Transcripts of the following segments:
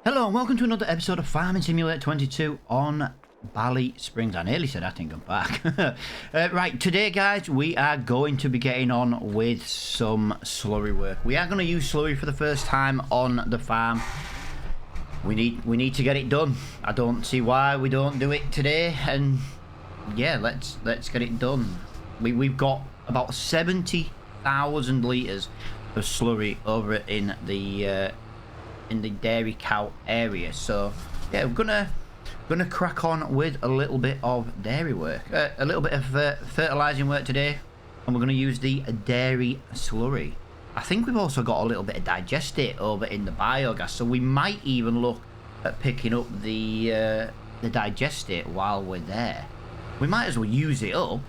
Hello and welcome to another episode of Farming Simulator 22 on Ballysprings. I nearly said I think I'm back. Right, today guys, we are going to be getting on with some slurry work. We are going to use slurry for the first time on the farm. We need to get it done. I don't see why we don't do it today, and yeah, let's get it done. We've got about 70,000 litres of slurry over in the dairy cow area, so yeah, we're gonna crack on with a little bit of dairy work, a little bit of fertilizing work today, and we're gonna use the dairy slurry. I think we've also got a little bit of digestate over in the biogas, so we might even look at picking up the digestate while we're there. We might as well use it up.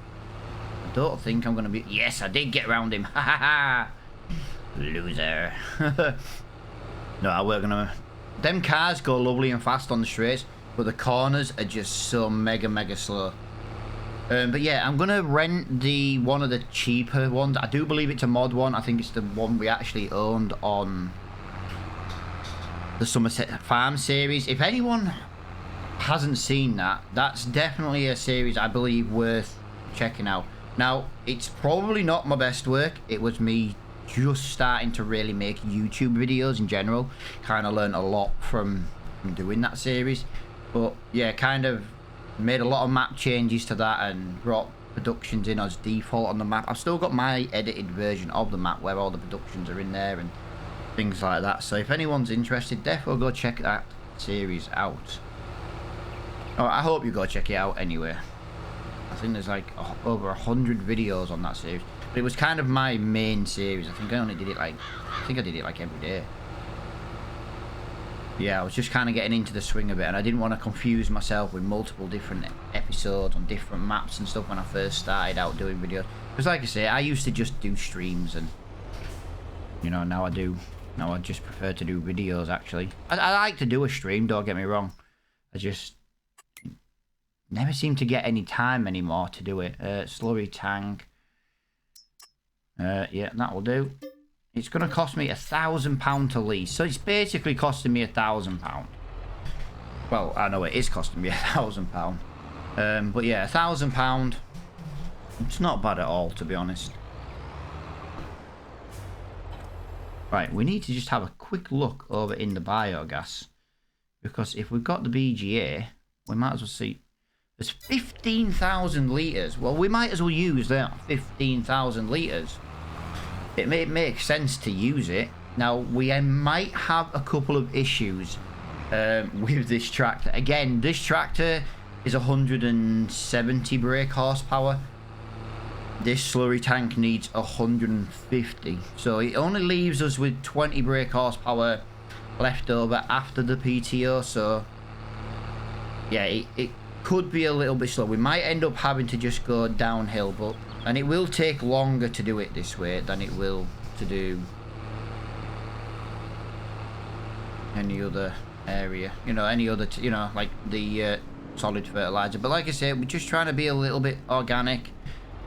I don't think I'm gonna be... Yes, I did get around him. Ha ha ha, loser. No, we're gonna... Them cars go lovely and fast on the straights, but the corners are just so mega slow. But yeah, I'm gonna rent one of the cheaper ones. I do believe it's a mod one. I think it's the one we actually owned on the Somerset Farm series. If anyone hasn't seen that, that's definitely a series I believe worth checking out. Now, it's probably not my best work. It was me just starting to really make YouTube videos in general. Kind of learned a lot from doing that series, but yeah, kind of made a lot of map changes to that and brought productions in as default on the map. I've still got my edited version of the map where all the productions are in there and things like that, so if anyone's interested, definitely go check that series out. Oh, I hope you go check it out anyway. I think there's like over 100 videos on that series. But it was kind of my main series. I think I only did it like... I think I did it like every day. Yeah, I was just kind of getting into the swing of it, and I didn't want to confuse myself with multiple different episodes on different maps and stuff when I first started out doing videos. Because like I say, I used to just do streams, and you know, now I do. Now I just prefer to do videos, actually. I like to do a stream, don't get me wrong. I just never seem to get any time anymore to do it. Slurry tank. Yeah, that will do. It's going to cost me £1,000 to lease, so it's basically costing me £1,000. Well, I know it is costing me £1,000. But yeah, £1,000. It's not bad at all, to be honest. Right, we need to just have a quick look over in the biogas, because if we've got the BGA, we might as well see. There's 15,000 litres. Well, we might as well use that 15,000 litres. It may make sense to use it. Now, we might have a couple of issues with this tractor. Again, this tractor is 170 brake horsepower. This slurry tank needs 150. So it only leaves us with 20 brake horsepower left over after the PTO. So, yeah, it could be a little bit slow. We might end up having to just go downhill, but and it will take longer to do it this way than it will to do any other area, you know, any other you know, like the solid fertilizer. But like I said, we're just trying to be a little bit organic.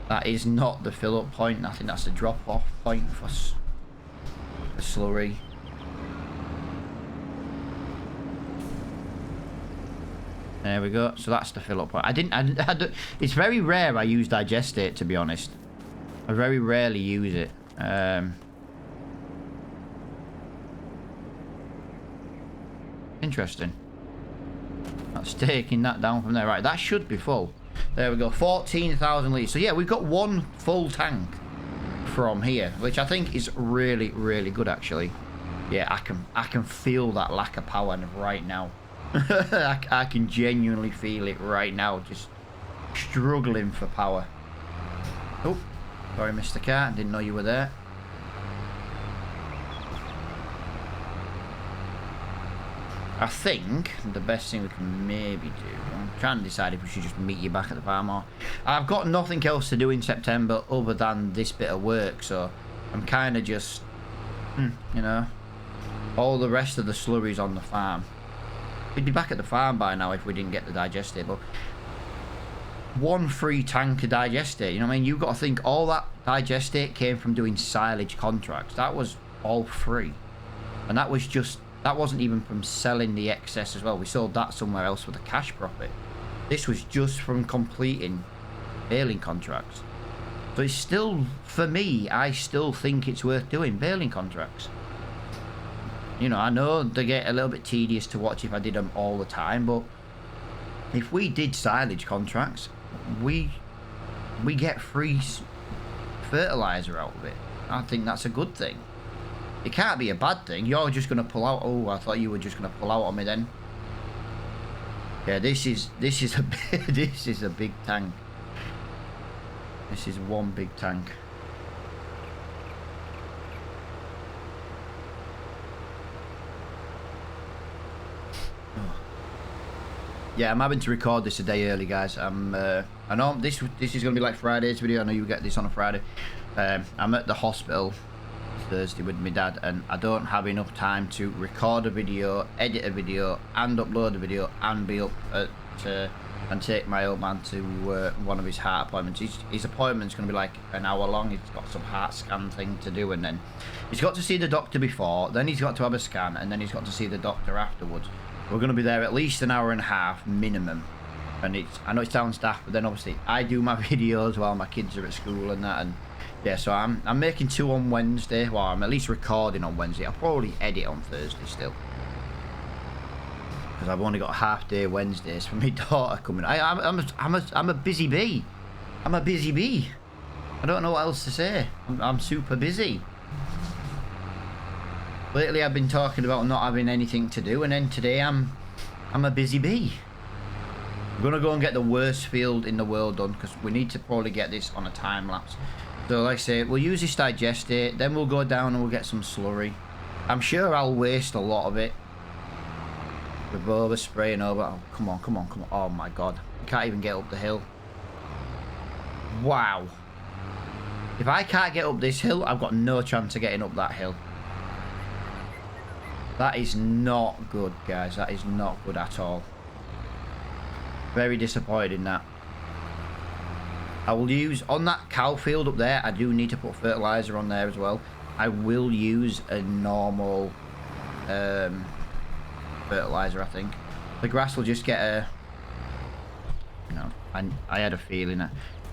That is not the fill up point. I think that's the drop off point for slurry. There we go. So that's the fill up point. It's very rare I use digestate, to be honest. I very rarely use it. Interesting. That's taking that down from there. Right, that should be full. There we go. 14,000 litres. So yeah, we've got one full tank from here, which I think is really good, actually. Yeah, I can feel that lack of power right now. I can genuinely feel it right now, just struggling for power. Oh, sorry, Mr. Car, didn't know you were there. I think the best thing we can maybe do, I'm trying to decide if we should just meet you back at the farm, or I've got nothing else to do in September other than this bit of work, so I'm kind of just, you know, all the rest of the slurry's on the farm. We'd be back at the farm by now if we didn't get the digestate, but one free tank of digestate, you know what I mean? You've got to think all that digestate came from doing silage contracts. That was all free. And that was just That wasn't even from selling the excess as well. We sold that somewhere else with a cash profit. This was just from completing baling contracts. So it's still, for me, I still think it's worth doing baling contracts. You know, I know they get a little bit tedious to watch if I did them all the time, but if we did silage contracts, we get free fertilizer out of it. I think that's a good thing. It can't be a bad thing. You're just going to pull out. Oh, I thought you were just going to pull out on me then. Yeah, this is a this is a big tank. This is one big tank. Yeah, I'm having to record this a day early, guys. I know this is going to be like Friday's video. I know you get this on a Friday. I'm at the hospital Thursday with my dad, and I don't have enough time to record a video, edit a video, and upload a video, and be up at and take my old man to one of his heart appointments. His appointment's going to be like an hour long. He's got some heart scan thing to do, and then he's got to see the doctor before, then he's got to have a scan, and then he's got to see the doctor afterwards. We're going to be there at least an hour and a half minimum. And I know it sounds daft, but then obviously I do my videos while my kids are at school and that, and yeah, so I'm making 2 on Wednesday. Well, I'm at least recording on Wednesday. I'll probably edit on Thursday still, because I've only got half day Wednesdays for my daughter coming. I'm a busy bee. I'm a busy bee. I don't know what else to say. I'm super busy. Lately I've been talking about not having anything to do, and then today I'm a busy bee. I'm gonna go and get the worst field in the world done, because we need to probably get this on a time lapse. So like I say, we'll use this digestate, then we'll go down and we'll get some slurry. I'm sure I'll waste a lot of it with over spraying over. Oh, come on, come on, come on. Oh my god, I can't even get up the hill. Wow. If I can't get up this hill, I've got no chance of getting up that hill. That is not good, guys. That is not good at all. Very disappointed in that. I will use, on that cow field up there, I do need to put fertilizer on there as well. I will use a normal fertilizer, I think. The grass will just get a... You know, I had a feeling.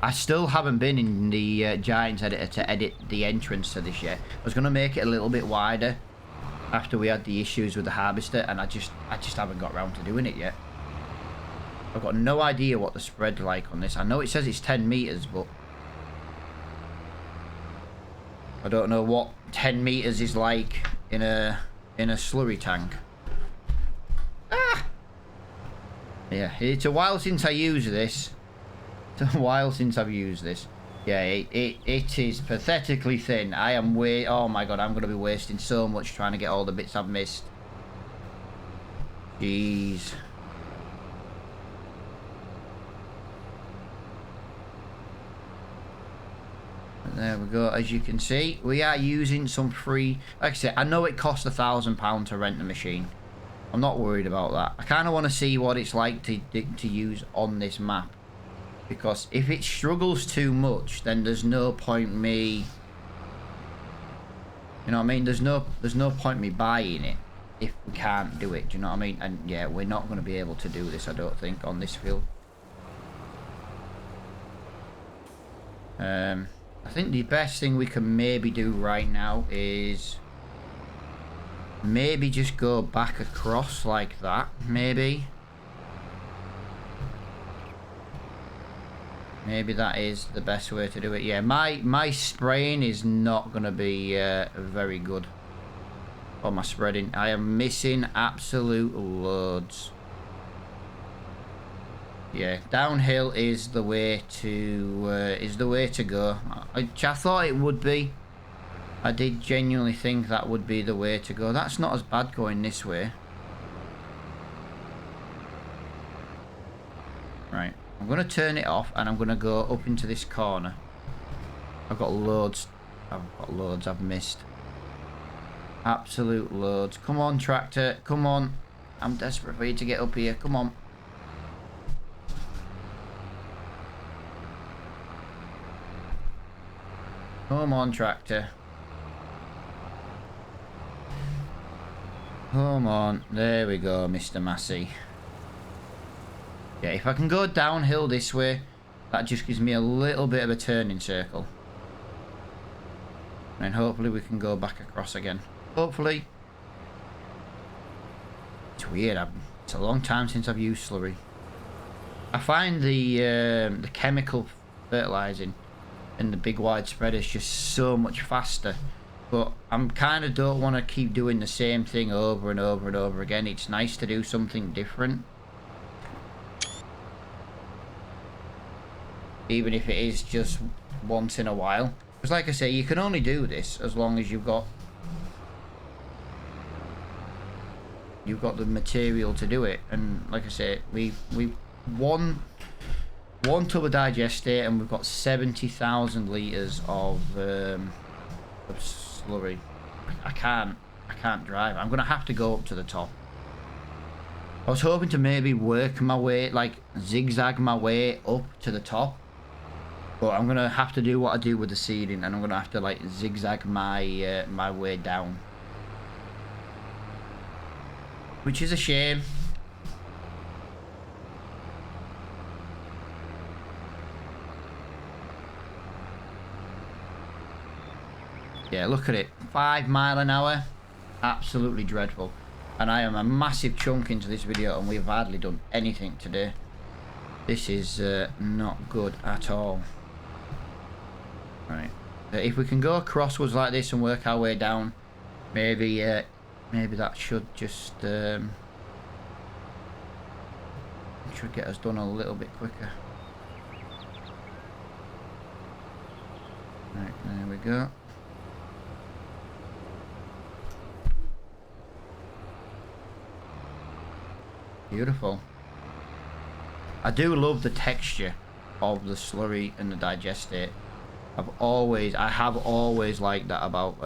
I still haven't been in the Giants editor to edit the entrance to this yet. I was going to make it a little bit wider after we had the issues with the harvester, and I just haven't got around to doing it yet. I've got no idea what the spread's like on this. I know it says it's 10 meters, but I don't know what 10 meters is like in a slurry tank. Ah! Yeah, it's a while since I used this. It's a while since I've used this. Yeah, it is pathetically thin. I am oh my god, I'm going to be wasting so much trying to get all the bits I've missed. Jeez. There we go. As you can see, we are using some free... Like I said, I know it costs £1,000 to rent the machine. I'm not worried about that. I kind of want to see what it's like to use on this map. Because if it struggles too much, then there's no point me... You know what I mean? There's no point me buying it if we can't do it. Do you know what I mean? And yeah, we're not going to be able to do this, I don't think, on this field. I think the best thing we can maybe do right now is maybe just go back across like that, maybe. Maybe that is the best way to do it. Yeah, my spraying is not going to be very good on my spreading. I am missing absolute loads. Yeah, downhill is the way to go. Which I thought it would be. I did genuinely think that would be the way to go. That's not as bad going this way. Right, I'm going to turn it off and I'm going to go up into this corner. I've got loads I've missed. Absolute loads. Come on, tractor, come on. I'm desperate for you to get up here, come on. Come on, tractor. Come on. There we go, Mr. Massey. Yeah, if I can go downhill this way, that just gives me a little bit of a turning circle. And hopefully we can go back across again. Hopefully. It's weird. It's a long time since I've used slurry. I find the chemical fertilizing and the big wide spreaders just so much faster. But I'm kind of don't want to keep doing the same thing over and over and over again. It's nice to do something different. Even if it is just once in a while. Because like I say, you can only do this as long as you've got the material to do it. And like I say, we've one tub of digestate and we've got 70,000 litres of slurry. I can't drive. I'm gonna have to go up to the top. I was hoping to maybe work my way, like zigzag my way up to the top, but I'm gonna have to do what I do with the seeding, and I'm gonna have to like zigzag my my way down, which is a shame. Yeah, look at it. 5 miles an hour. Absolutely dreadful. And I am a massive chunk into this video and we've hardly done anything today. This is not good at all. Right. If we can go crosswards like this and work our way down, maybe that should just should get us done a little bit quicker. Right, there we go. Beautiful. I do love the texture of the slurry and the digestate. I have always liked that about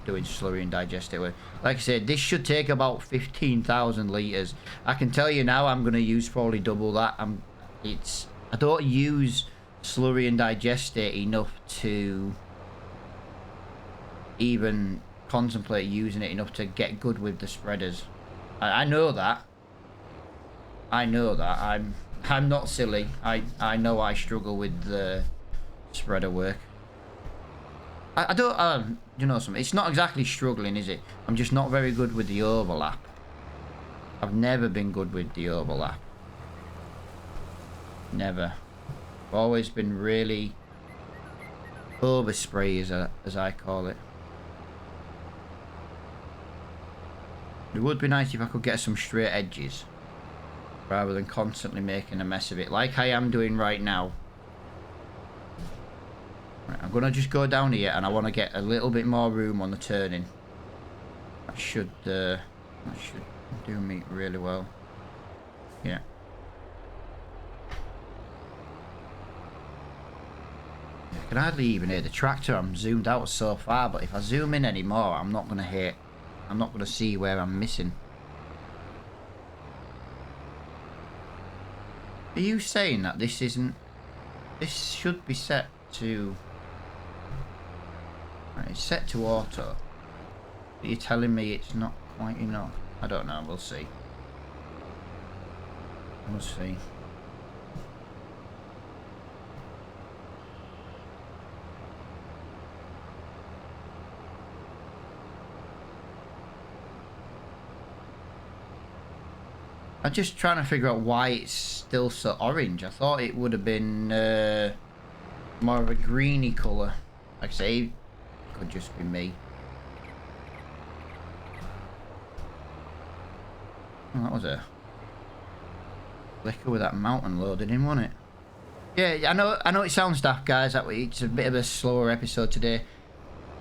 doing slurry and digestate. Like I said, this should take about 15,000 litres. I can tell you now I'm going to use probably double that. I don't use slurry and digestate enough to even contemplate using it enough to get good with the spreaders. I know that. I know that. I'm not silly. I know I struggle with the spreader work. I don't you know something, it's not exactly struggling, is it? I'm just not very good with the overlap. I've never been good with the overlap. Never. I've always been really overspray as I call it. It would be nice if I could get some straight edges rather than constantly making a mess of it like I am doing right now. Right, I'm gonna just go down here and I want to get a little bit more room on the turning. That should do me really well. Yeah. I can hardly even hear the tractor. I'm zoomed out so far, but if I zoom in anymore, I'm not gonna see where I'm missing. Are you saying that this should be set to... Right, it's set to auto. But you're telling me it's not quite enough? I don't know, we'll see. We'll see. I'm just trying to figure out why it's still so orange. I thought it would have been more of a greeny colour. Like I say, it could just be me. Oh, that was a flicker with that mountain loaded in, wasn't it? Yeah, I know it sounds daft, guys. It's a bit of a slower episode today.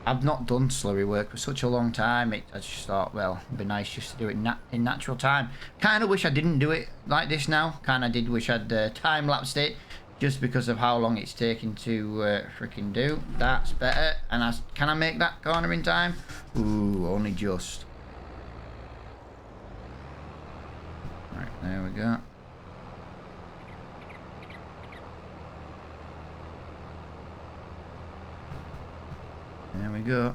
I've not done slurry work for such a long time. I just thought, well, it'd be nice just to do it in natural time. Kind of wish I didn't do it like this now. Kind of did wish I'd time-lapsed it, just because of how long it's taken to freaking do. That's better. And can I make that corner in time? Ooh, only just. Right, there we go. There we go.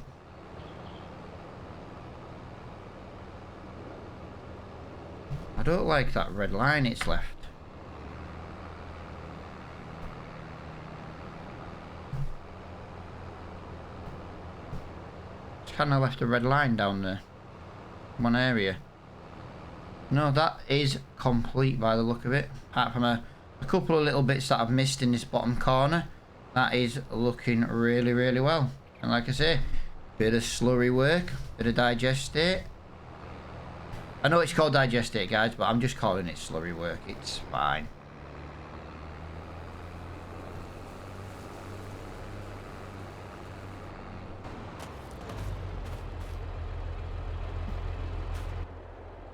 I don't like that red line it's left. It's kind of left a red line down there. One area. No, that is complete by the look of it. Apart from a couple of little bits that I've missed in this bottom corner. That is looking really, really well. And like I say, bit of slurry work, bit of digestate. I know it's called digestate, guys, but I'm just calling it slurry work. It's fine.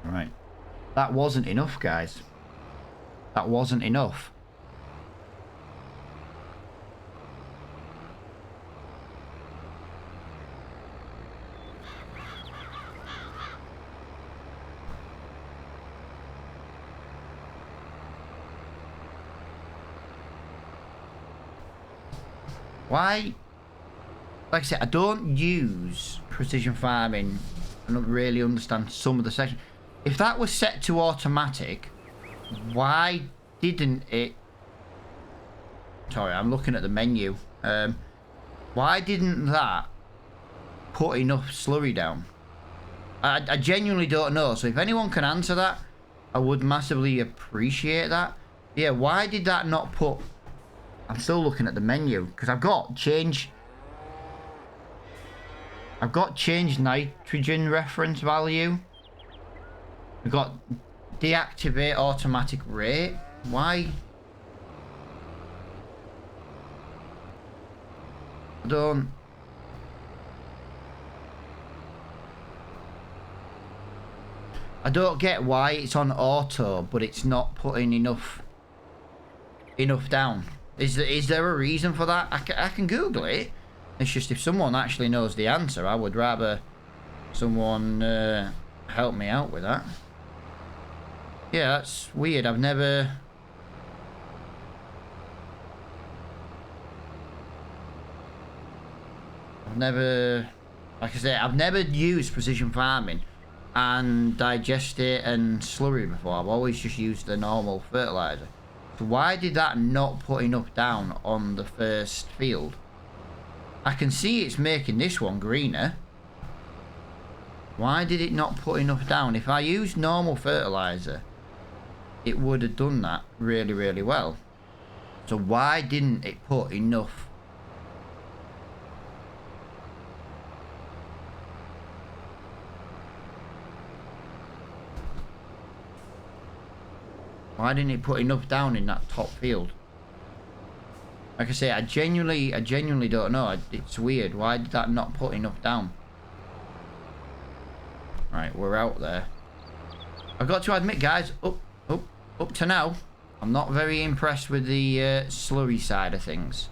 Right. That wasn't enough, guys. That wasn't enough. Why? Like I said, I don't use precision farming. I don't really understand some of the sections. If that was set to automatic, why didn't it... Sorry, I'm looking at the menu. Why didn't that put enough slurry down? I genuinely don't know. So if anyone can answer that, I would massively appreciate that. Yeah, why did that not put... I'm still looking at the menu because I've got change nitrogen reference value. We've got deactivate automatic rate. Why? I don't... I don't get why it's on auto, but it's not putting enough down. Is there a reason for that? I can Google it. It's just if someone actually knows the answer, I would rather someone help me out with that. Yeah, that's weird. I've never... Like I said, I've never used precision farming and digestate and slurry before. I've always just used the normal fertilizer. So why did that not put enough down on the first field? I can see it's making this one greener. Why did it not put enough down? If I used normal fertilizer, it would have done that really, really well. So why didn't it put enough? Why didn't it put enough down in that top field? Like I say, I genuinely don't know. It's weird. Why did that not put enough down? Right, we're out there. I've got to admit, guys, up to now, I'm not very impressed with the slurry side of things.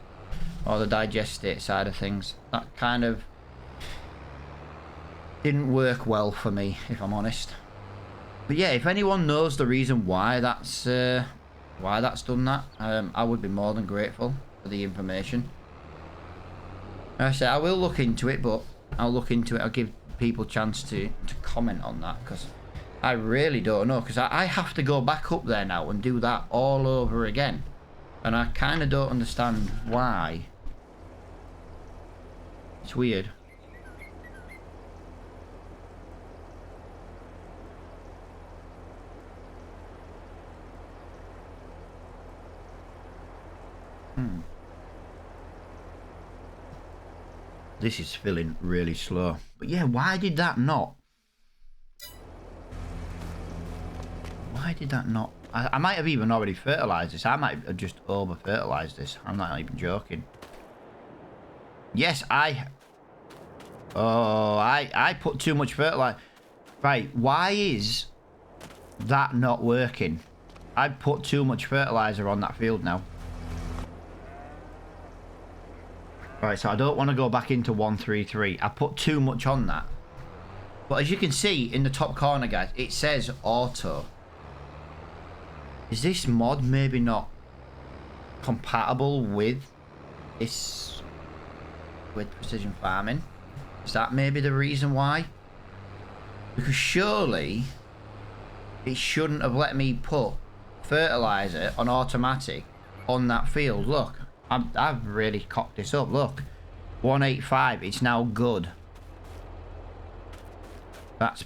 Or the digestate side of things. That kind of didn't work well for me, if I'm honest. But yeah, if anyone knows the reason why that's done that, I would be more than grateful for the information. Like I say, I will look into it, but I'll look into it. I'll give people a chance to comment on that, because I really don't know. Because I have to go back up there now and do that all over again, and I kind of don't understand why. It's weird. This is filling really slow. But yeah, why did that not? Why did that not? I might have even already fertilized this. I might have just over fertilized this. I'm not even joking. Yes, I put too much fertilizer. Right, why is that not working? I put too much fertilizer on that field now. Right, so I don't want to go back into 133. I put too much on that. But as you can see in the top corner, guys, it says auto. Is this mod maybe not compatible with this, with precision farming? Is that maybe the reason why? Because surely it shouldn't have let me put fertilizer on automatic on that field. Look, I've really cocked this up. Look, 185. It's now good. That's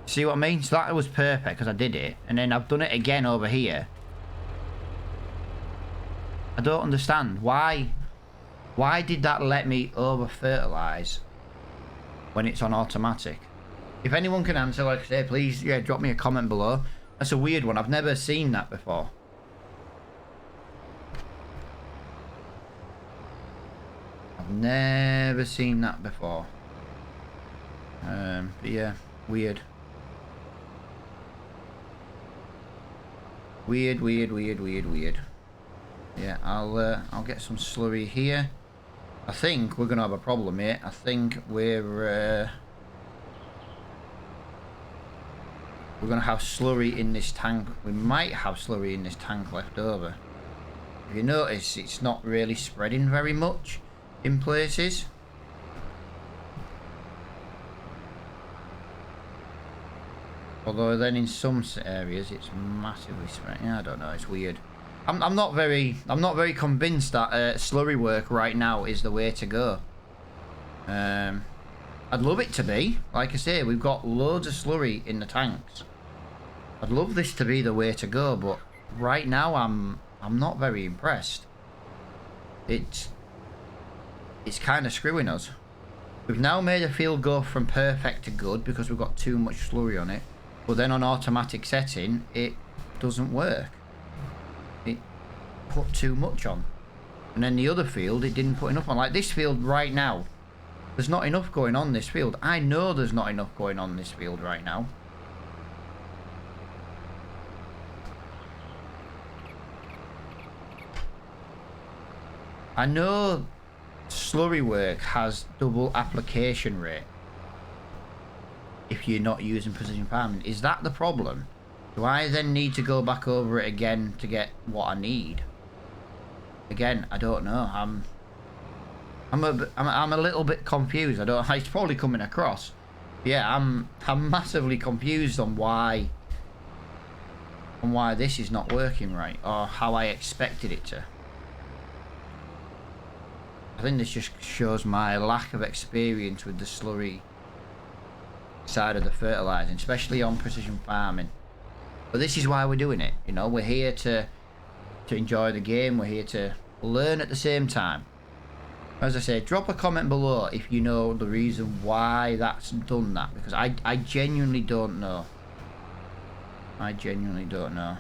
see what I mean? So that was perfect because I did it, and then I've done it again over here. I don't understand why did that let me over fertilize when it's on automatic? If anyone can answer, like I say, please, yeah, drop me a comment below. That's a weird one. I've never seen that before. I've never seen that before. But yeah, weird. Weird. Yeah, I'll get some slurry here. I think we're gonna have a problem here. I think we're gonna have slurry in this tank. We might have slurry in this tank left over. If you notice, it's not really spreading very much in places. Although then in some areas it's massively spread. Yeah, I don't know. It's weird. I'm not very convinced that slurry work right now is the way to go. I'd love it to be. Like I say, we've got loads of slurry in the tanks. I'd love this to be the way to go, but right now I'm not very impressed. It's kind of screwing us. We've now made a field go from perfect to good because we've got too much slurry on it. But then on automatic setting, it doesn't work. It put too much on. And then the other field, it didn't put enough on. Like this field right now, there's not enough going on this field. I know there's not enough going on this field right now. I know slurry work has double application rate if you're not using precision farming. Is that the problem? Do I then need to go back over it again to get what I need? Again, I don't know. I'm a little bit confused. I don't. It's probably coming across. Yeah, I'm massively confused on why this is not working right, or how I expected it to. I think this just shows my lack of experience with the slurry side of the fertilizing, especially on precision farming. But this is why we're doing it. You know, we're here to enjoy the game. We're here to learn at the same time. As I say, drop a comment below if you know the reason why that's done that, because I genuinely don't know. I genuinely don't know.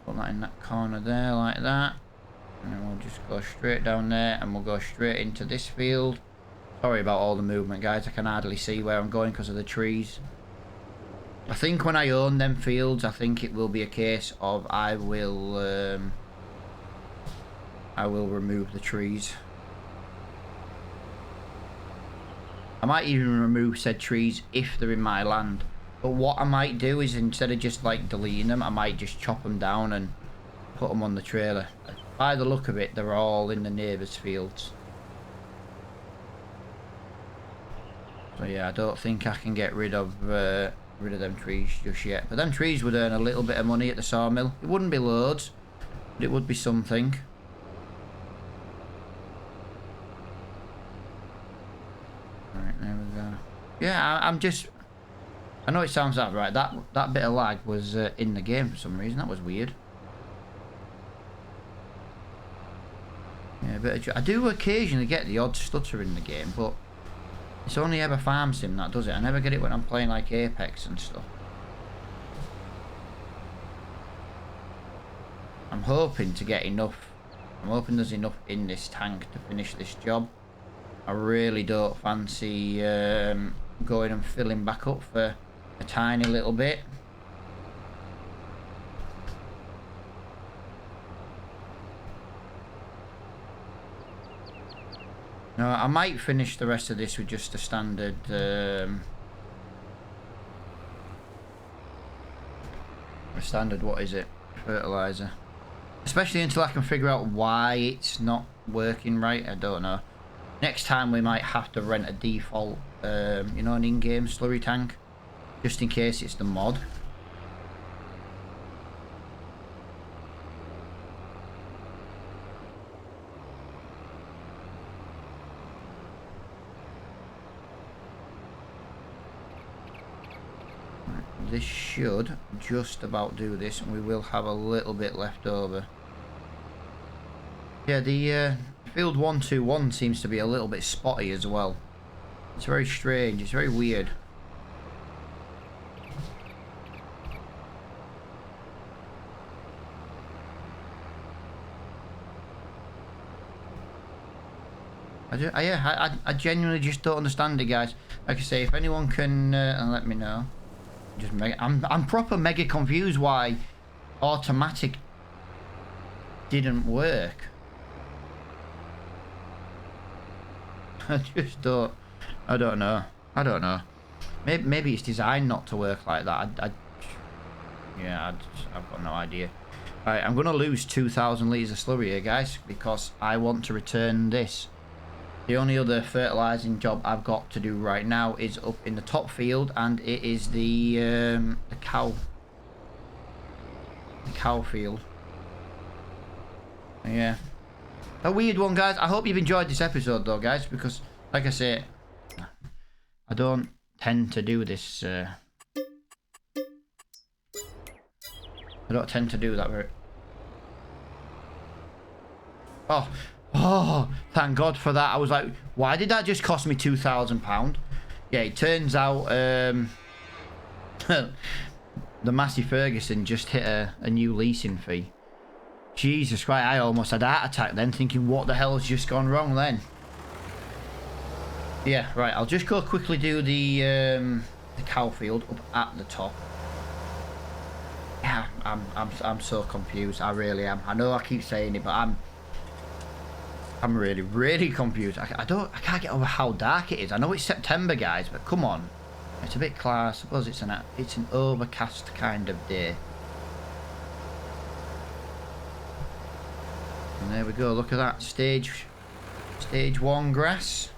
Put that in that corner there like that, and then we'll just go straight down there and we'll go straight into this field. Sorry about all the movement, guys. I can hardly see where I'm going because of the trees. I think when I own them fields, I think it will be a case of I will remove the trees. I might even remove said trees if they're in my land. But what I might do is, instead of just like deleting them, I might just chop them down and put them on the trailer. By the look of it, they're all in the neighbours' fields. So yeah, I don't think I can get rid of them trees just yet. But them trees would earn a little bit of money at the sawmill. It wouldn't be loads, but it would be something. Right, there we go. Yeah, I know it sounds that right. That bit of lag was in the game for some reason. That was weird. Yeah, I do occasionally get the odd stutter in the game, but it's only ever Farm Sim that does it. I never get it when I'm playing like Apex and stuff. I'm hoping to get enough. I'm hoping there's enough in this tank to finish this job. I really don't fancy going and filling back up for a tiny little bit. No, I might finish the rest of this with just a standard A standard, what is it? Fertilizer. Especially until I can figure out why it's not working right. I don't know. Next time we might have to rent a default, you know, an in-game slurry tank. Just in case it's the mod. This should just about do this, and we will have a little bit left over. Yeah, the field 121 seems to be a little bit spotty as well. It's very strange, it's very weird. I genuinely just don't understand it, guys. Like I say, if anyone can let me know. Just I'm proper mega confused why automatic didn't work. I don't know. Maybe it's designed not to work like that. I've got no idea. Right, I'm gonna lose 2,000 litres of slurry here, guys, because I want to return this. The only other fertilising job I've got to do right now is up in the top field, and it is the cow field. Yeah, a weird one, guys. I hope you've enjoyed this episode, though, guys, because, like I say, I don't tend to do this. I don't tend to do that very. Oh, thank God for that. I was like, why did that just cost me £2,000? Yeah, it turns out the Massey Ferguson just hit a new leasing fee. Jesus Christ, I almost had a heart attack then, thinking what the hell has just gone wrong then. Yeah, right, I'll just go quickly do the cow field up at the top. Yeah, I'm so confused. I really am. I know I keep saying it, but I'm really confused. I can't get over how dark it is. I know it's September, guys, but come on. It's a bit clear. I suppose it's an overcast kind of day. And there we go. Look at that. Stage 1 grass.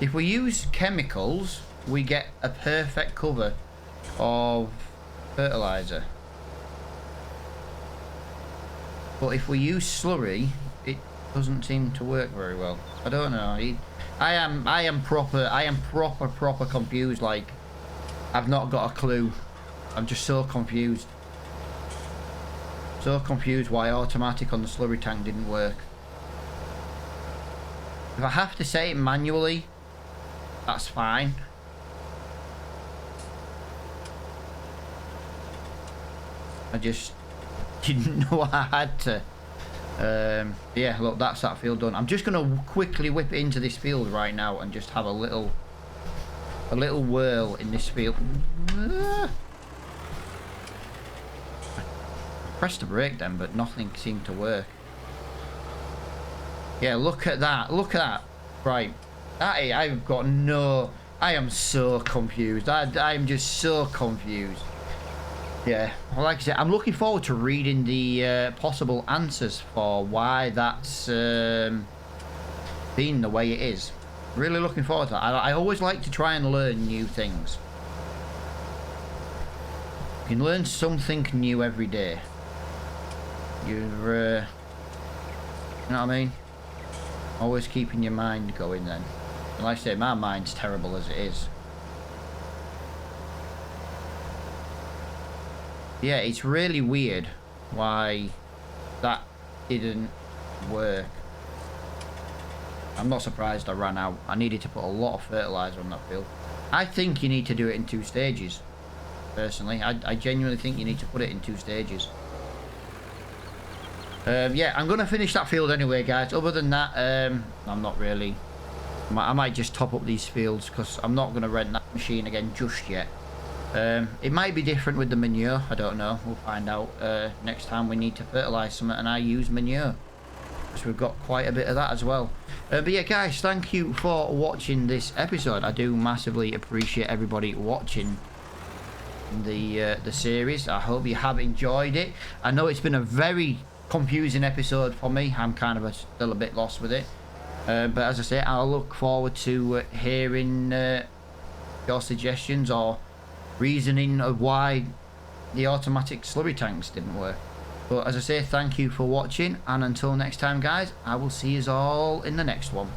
If we use chemicals, we get a perfect cover of fertilizer. But if we use slurry, it doesn't seem to work very well. I don't know. I am proper confused. Like, I've not got a clue. I'm just so confused. So confused why automatic on the slurry tank didn't work. If I have to say it manually, that's fine. I just didn't know I had to. Yeah, look, that's that field done. I'm just gonna quickly whip into this field right now and just have a little whirl in this field. I pressed the brake then, but nothing seemed to work. Yeah, look at that. Look at that. Right, I've got no. I am so confused. I'm just so confused. Yeah, well, like I said, I'm looking forward to reading the possible answers for why that's been the way it is. Really looking forward to that. I always like to try and learn new things. You can learn something new every day. You know what I mean? Always keeping your mind going then. And like I say, my mind's terrible as it is. Yeah, it's really weird why that didn't work. I'm not surprised I ran out. I needed to put a lot of fertilizer on that field. I think you need to do it in 2 stages. Personally, I genuinely think you need to put it in 2 stages. Yeah, I'm going to finish that field anyway, guys. Other than that, I'm not really. I might just top up these fields because I'm not going to rent that machine again just yet. It might be different with the manure. I don't know. We'll find out next time we need to fertilise something and I use manure. So we've got quite a bit of that as well. But yeah, guys, thank you for watching this episode. I do massively appreciate everybody watching the series. I hope you have enjoyed it. I know it's been a very confusing episode for me. I'm kind of still a bit lost with it. But as I say, I'll look forward to hearing your suggestions or reasoning of why the automatic slurry tanks didn't work. But as I say, thank you for watching, and until next time, guys, I will see you all in the next one.